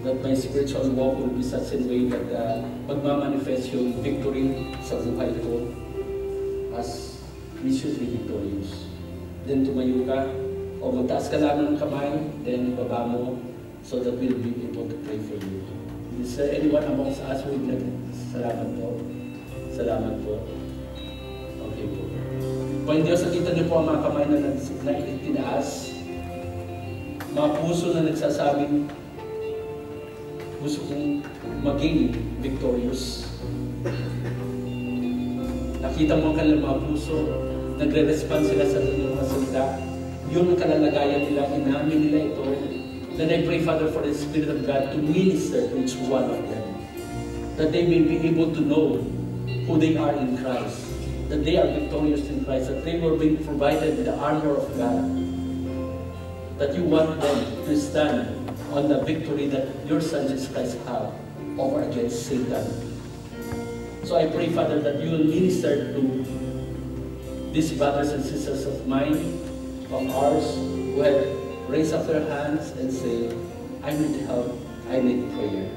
that my spiritual walk will be such a way that magmamanifest yung victory sa buhay ko as we should be victorious. Then tumayo ka, o magtaas ka lang ng kamay, then baba mo, so that we'll be able to pray for you. Is there anyone amongst us who would like? Salamat po. Salamat po. Okay po. Panginoon Diyos, nakita niyo po ang mga kamay na itinaas. Mga puso na nagsasabing, gusto kong maging victorious. Nakita mo ang kanilang mga puso, nagre-respond sila sa mga salita. Yun ang kalalagayan nila, inamin nila ito. Then I pray, Father, for the Spirit of God to minister to each one of them. That they may be able to know who they are in Christ. That they are victorious in Christ. That they were being provided with the armor of God. That you want them to stand on the victory that your Son Jesus Christ have over against Satan. So I pray, Father, that you will minister to these brothers and sisters of mine, of ours, who have raised up their hands and say, I need help, I need prayer.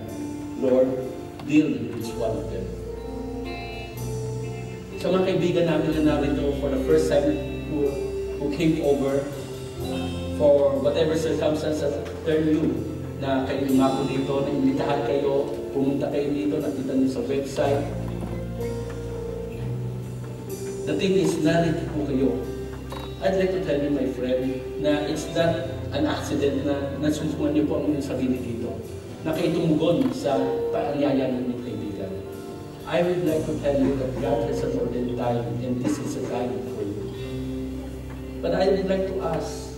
Lord, deal with each one of them. Sa mga kaibigan namin na narito for the first time who came over, for whatever circumstances turn you, na kayo lumako dito, na imbitahan kayo, pumunta kayo dito, nakita niyo sa website. The thing is, narito po kayo. I'd like to tell you, my friend, na it's not an accident na nasusungan niyo po ang inyong sarili dito. Na kayo tumugon sa paanyaya ng inyong kaibigan. I would like to tell you that God has an ordained time, and this is a time for you. But I would like to ask,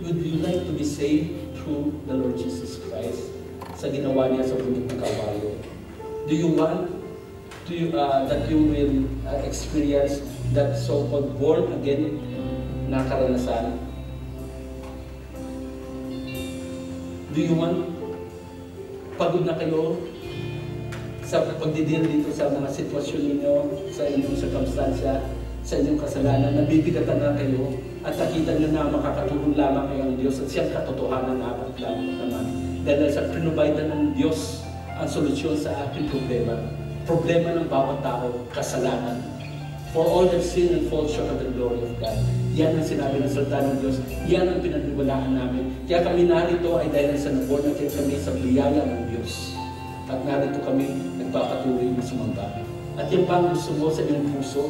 would you like to be saved through the Lord Jesus Christ sa ginawa niya sa bundok ng Kalbaryo? Do you want that you will experience that so-called born again na karanasan? Do you want? Pagod na kayo sa pagdidil dito sa mga sitwasyon ninyo, sa inyong circumstansya, sa inyong kasalanan, nabibigatan na kayo, at nakita nyo na makakatulong lamang kayo ang Diyos at siyang katotohanan na apat lamang naman. Dahil sa prinobida ng Diyos ang solusyon sa ating problema. Problema ng bawat tao, kasalanan. For all have sinned and fall short of the glory of God. Yan ang sinabi ng salita ng Diyos. Yan ang pinaniwalaan namin. Kaya kami narito ay dahil sa naborn na kami sa biyaya ng Diyos. At narito kami nagpapatuloy na sumamba. At yung bang gusto mo sa iyong puso,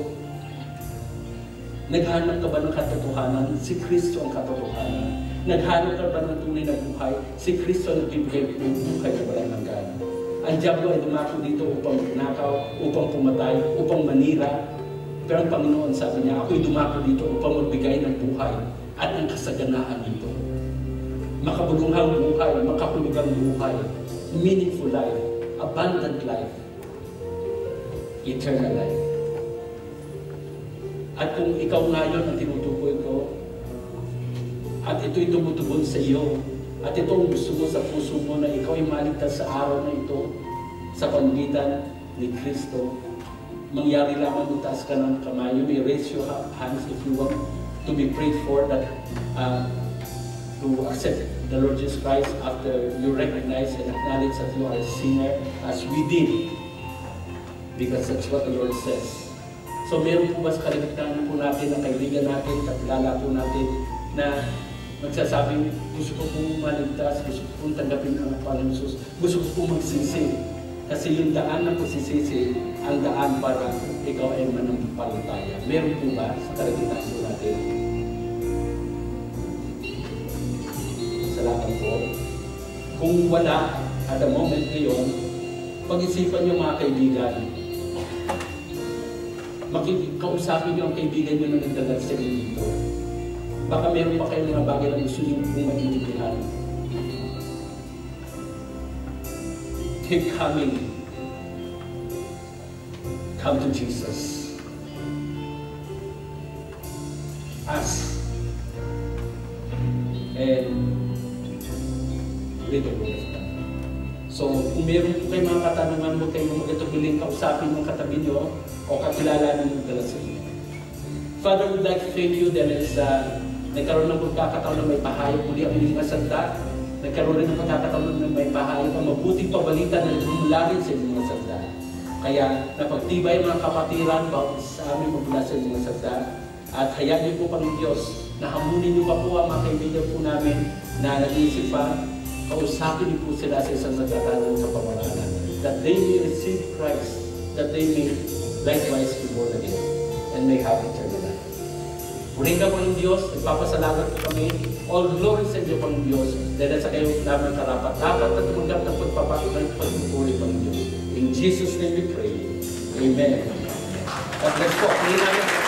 naghanap ka ba ng katotohanan? Si Kristo ang katotohanan. Naghanap ka ba ng tunay na buhay? Si Kristo ang nagbibigay ng buhay na walang hanggan. Ang diablo ay dumako dito upang magnakaw, upang pumatay, upang manira. Pero ang Panginoon sabi niya, ako'y dumako dito upang magbigay ng buhay at ng kasaganaan dito. Makabulughang buhay, makahulugang buhay, meaningful life, abundant life, eternal life. At kung ikaw ngayon ang tinutukoy ko, at ito'y tumutubon sa iyo, at ito ang gusto mo sa puso mo na ikaw ay maligtas sa araw na ito, sa pamagitan ni Kristo, mangyari lamang mutaas ka ng kamay. You may raise your hands if you want to be prayed for, that to accept the Lord Jesus Christ after you recognize and acknowledge that you are a sinner, as we did, because that's what the Lord says. So meron po ba sa kalimitan po natin, ang kaibigan natin, kakilala po natin, na magsasabing, gusto ko pong maligtas, gusto ko pong tanggapin ang Panginoon Jesus, gusto ko pong magsisi. Kasi yung daan ng pagsisisi, ang daan para ikaw ay manampalataya. Meron po ba sa kalimitan po natin? Salamat po. Kung wala, at the moment ngayon, pag-isipan niyo mga kaibigan, makikausapin niyo ang kaibigan niyo na nagdadag sa inyo dito. Baka meron pa kayong mga bagay na gusto niyo kung maintindihan. Keep coming. Come to Jesus. Ask. And read the Word of God. So, kung meron po kayong mga katanungan, huwag kayong magkatuguling kausapin ng katabi niyo o kakilala ng magdala sa inyo. Father, we'd like to thank you dahil sa nagkaroon ng pagkakataon na may pahayag muli ang inyong salita. nagkaroon rin ng pagkakataon na may pahayag ang mabuting pabalita na nagmula rin sa inyong mga sagda. Kaya napagtibay mga kapatiran bawat sa amin magmula sa inyong mga sagda. At hayaan niyo po, Panginoon Diyos, na hamunin niyo pa po ang mga kaibigan po namin na nag-iisip pa, kausapin niyo po sila sa isang nagkakaroon sa pamaralan. That they may receive Christ, that they may likewise be born again, and may have eternal life. Purihin ka, Panginoon Diyos, nagpapasalamat po kami. All glory sa inyo, Panginoon Diyos, dahil sa kayo namin karapat. Dapat na tumanggap ng pagpapatuloy, Panginoon Diyos. In Jesus' name we pray. Amen. God bless po. Purihin namin.